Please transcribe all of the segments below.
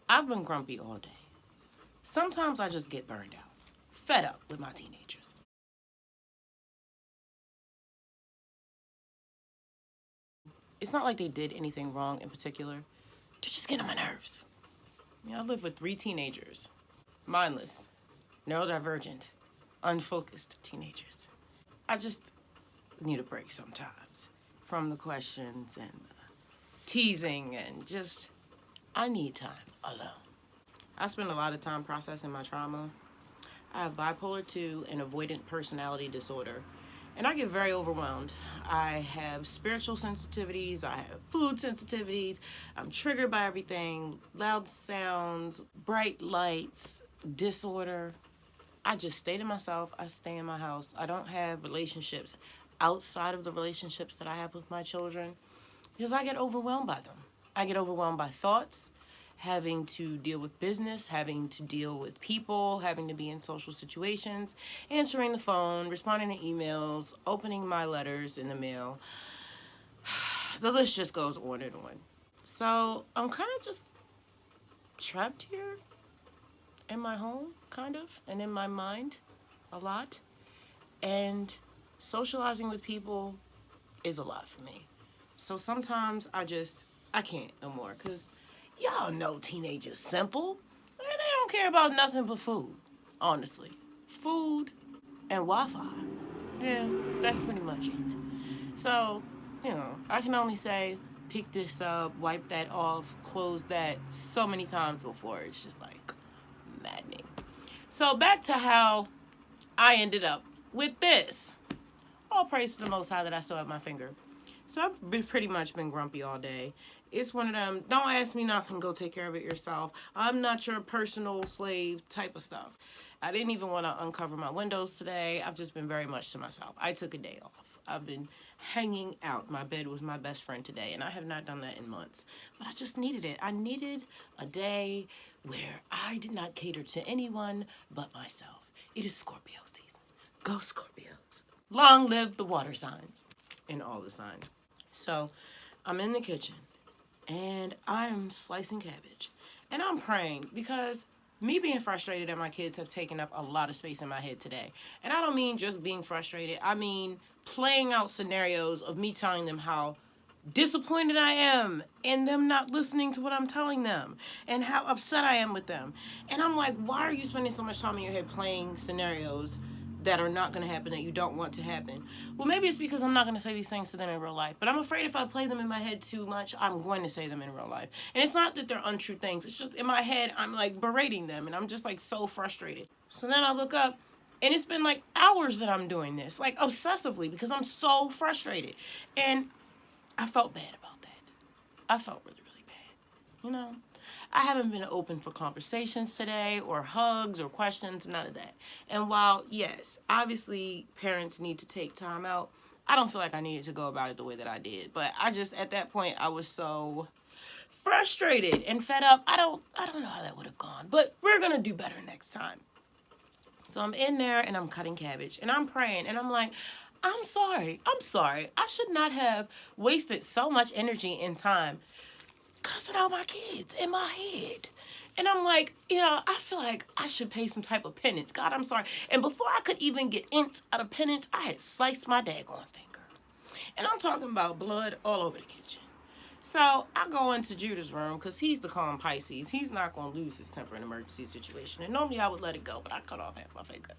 I've been grumpy all day. Sometimes I just get burned out, fed up with my teenagers. It's not like they did anything wrong in particular. They're just getting on my nerves. I live with 3 teenagers, mindless, neurodivergent, unfocused teenagers. I just need a break sometimes from the questions and the teasing and just, I need time alone. I spend a lot of time processing my trauma. I have bipolar 2 and avoidant personality disorder, and I get very overwhelmed. I have spiritual sensitivities, I have food sensitivities, I'm triggered by everything, loud sounds, bright lights, disorder. I just stay to myself, I stay in my house. I don't have relationships outside of the relationships that I have with my children because I get overwhelmed by them. I get overwhelmed by thoughts, having to deal with business, having to deal with people, having to be in social situations, answering the phone, responding to emails, opening my letters in the mail. The list just goes on and on. So I'm kind of just trapped here in my home, kind of, and in my mind a lot. And socializing with people is a lot for me. So sometimes I can't no more because y'all know teenagers simple. They don't care about nothing but food, honestly. Food and Wi-Fi. Yeah, that's pretty much it. So, I can only say pick this up, wipe that off, close that so many times before. It's just like maddening. So back to how I ended up with this. All praise to the Most High that I still have my finger. So I've pretty much been grumpy all day. It's one of them, don't ask me nothing, go take care of it yourself. I'm not your personal slave type of stuff. I didn't even want to uncover my windows today. I've just been very much to myself. I took a day off. I've been hanging out. My bed was my best friend today, and I have not done that in months. But I just needed it. I needed a day where I did not cater to anyone but myself. It is Scorpio season. Go Scorpios. Long live the water signs and all the signs. So I'm in the kitchen and I'm slicing cabbage and I'm praying because me being frustrated at my kids have taken up a lot of space in my head today. And I don't mean just being frustrated. I mean playing out scenarios of me telling them how disappointed I am in them not listening to what I'm telling them and how upset I am with them. And I'm like, why are you spending so much time in your head playing scenarios that are not going to happen, that you don't want to happen? Well, maybe it's because I'm not going to say these things to them in real life, but I'm afraid if I play them in my head too much, I'm going to say them in real life. And it's not that they're untrue things. It's just in my head, I'm like berating them and I'm just like so frustrated. So then I look up and it's been like hours that I'm doing this, like obsessively, because I'm so frustrated. And I felt bad about that. I felt really, really bad. I haven't been open for conversations today or hugs or questions, none of that. And while, yes, obviously parents need to take time out, I don't feel like I needed to go about it the way that I did. But I just, at that point, I was so frustrated and fed up. I don't know how that would have gone, but we're going to do better next time. So I'm in there and I'm cutting cabbage and I'm praying and I'm like, I'm sorry. I should not have wasted so much energy and time cussing out my kids in my head. And I'm like, I feel like I should pay some type of penance. God, I'm sorry. And before I could even get inch out of penance, I had sliced my daggone finger. And I'm talking about blood all over the kitchen. So I go into Judah's room because he's the calm Pisces. He's not going to lose his temper in an emergency situation. And normally I would let it go, but I cut off half my finger.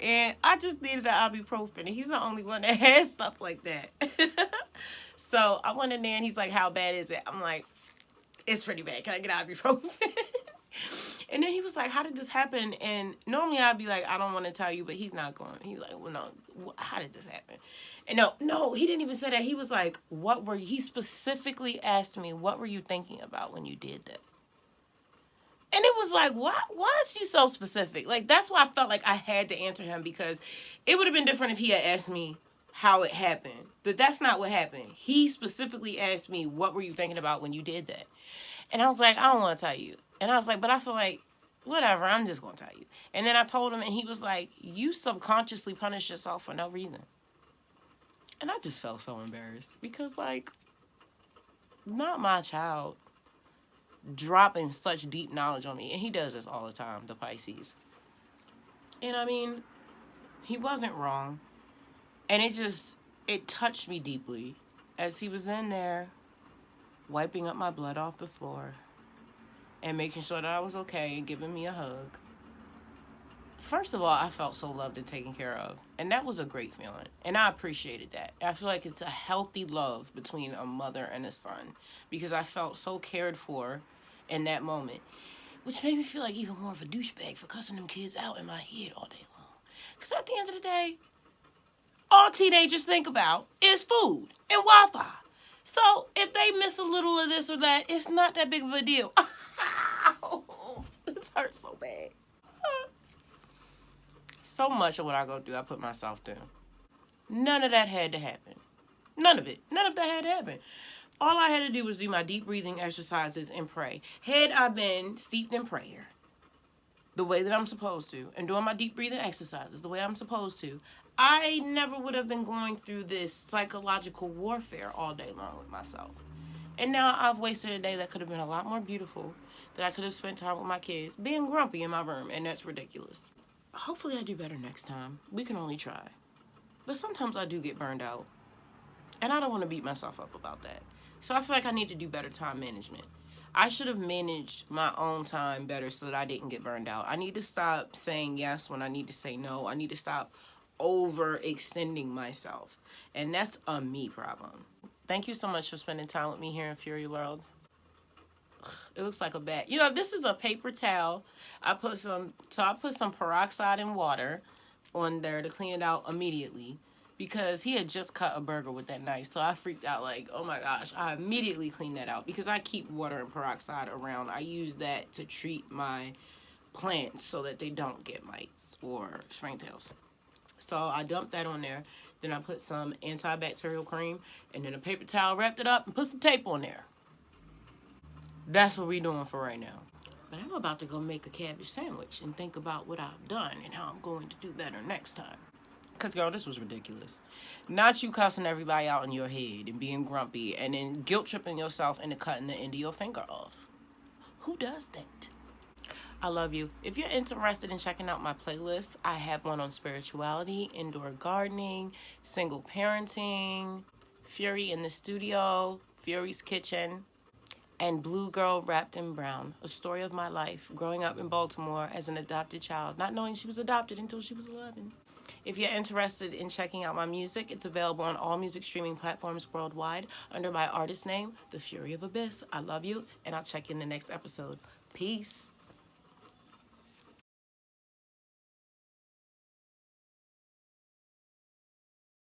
And I just needed an ibuprofen. And he's the only one that has stuff like that. So I went in there and he's like, how bad is it? I'm like, it's pretty bad. Can I get ibuprofen? And then he was like, how did this happen? And normally I'd be like, I don't want to tell you, but he's not going. He's like, well, no, how did this happen? And no, he didn't even say that. He was like, he specifically asked me, what were you thinking about when you did that? And it was like, why is he so specific? Like, that's why I felt like I had to answer him, because it would have been different if he had asked me how it happened. But that's not what happened. He specifically asked me, what were you thinking about when you did that? And I was like, I don't want to tell you. And I was like, but I feel like, whatever, I'm just going to tell you. And then I told him, and he was like, you subconsciously punished yourself for no reason. And I just felt so embarrassed because, like, not my child. dropping such deep knowledge on me. And he does this all the time, the Pisces. And I mean, he wasn't wrong. And it touched me deeply as he was in there wiping up my blood off the floor and making sure that I was okay and giving me a hug. First of all, I felt so loved and taken care of. And that was a great feeling. And I appreciated that. I feel like it's a healthy love between a mother and a son, because I felt so cared for in that moment, which made me feel like even more of a douchebag for cussing them kids out in my head all day long. Because at the end of the day, all teenagers think about is food and Wi-Fi. So if they miss a little of this or that, it's not that big of a deal. This hurts so bad. So much of what I go through, I put myself through. None of that had to happen. None of it. None of that had to happen. All I had to do was do my deep breathing exercises and pray. Had I been steeped in prayer the way that I'm supposed to, and doing my deep breathing exercises the way I'm supposed to, I never would have been going through this psychological warfare all day long with myself. And now I've wasted a day that could have been a lot more beautiful, that I could have spent time with my kids, being grumpy in my room, and that's ridiculous. Hopefully I do better next time. We can only try. But sometimes I do get burned out. And I don't want to beat myself up about that. So I feel like I need to do better time management. I should have managed my own time better so that I didn't get burned out. I need to stop saying yes when I need to say no. I need to stop overextending myself. And that's a me problem. Thank you so much for spending time with me here in Fury World. It looks like a bat. You know, this is a paper towel. I put some peroxide in water on there to clean it out immediately, because he had just cut a burger with that knife. So I freaked out like, oh my gosh. I immediately cleaned that out because I keep water and peroxide around. I use that to treat my plants so that they don't get mites or springtails. So I dumped that on there. Then I put some antibacterial cream and then a paper towel, wrapped it up and put some tape on there. That's what we're doing for right now. But I'm about to go make a cabbage sandwich and think about what I've done and how I'm going to do better next time. Because, girl, this was ridiculous. Not you cussing everybody out in your head and being grumpy and then guilt-tripping yourself into cutting the end of your finger off. Who does that? I love you. If you're interested in checking out my playlist, I have one on spirituality, indoor gardening, single parenting, Fury in the studio, Fury's kitchen, and Blue Girl Wrapped in Brown, a story of my life growing up in Baltimore as an adopted child, not knowing she was adopted until she was 11. If you're interested in checking out my music, it's available on all music streaming platforms worldwide under my artist name, The Fury of Abyss. I love you, and I'll check you in the next episode. Peace.